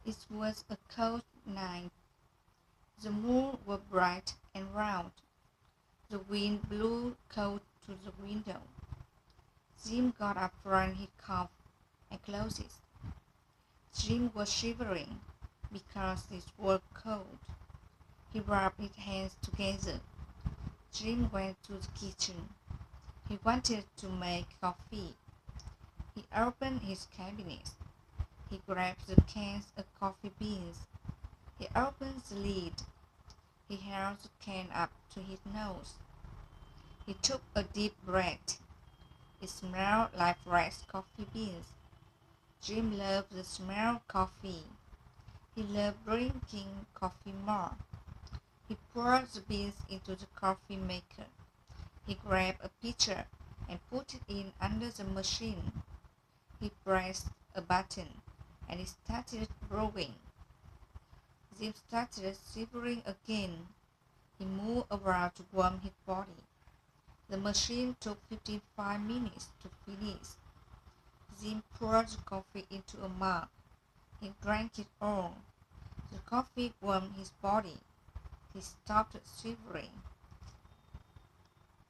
It was a cold night. The moon was bright and round. The wind blew cold to the window. Jim got up from his cough and closed it. Jim was shivering because it was cold. He rubbed his hands together. Jim went to the kitchen. He wanted to make coffee. He opened his cabinet. He grabbed the cans of coffee beans. He opened the lid. He held the can up to his nose. He took a deep breath. It smelled like fresh coffee beans. Jim loved the smell of coffee. He loved drinking coffee more. He poured the beans into the coffee maker. He grabbed a pitcher and put it in under the machine. He pressed a button and it started brewing. Jim started shivering again. He moved around to warm his body. The machine took 55 minutes to finish. Jim poured the coffee into a mug. He drank it all. The coffee warmed his body. He stopped shivering.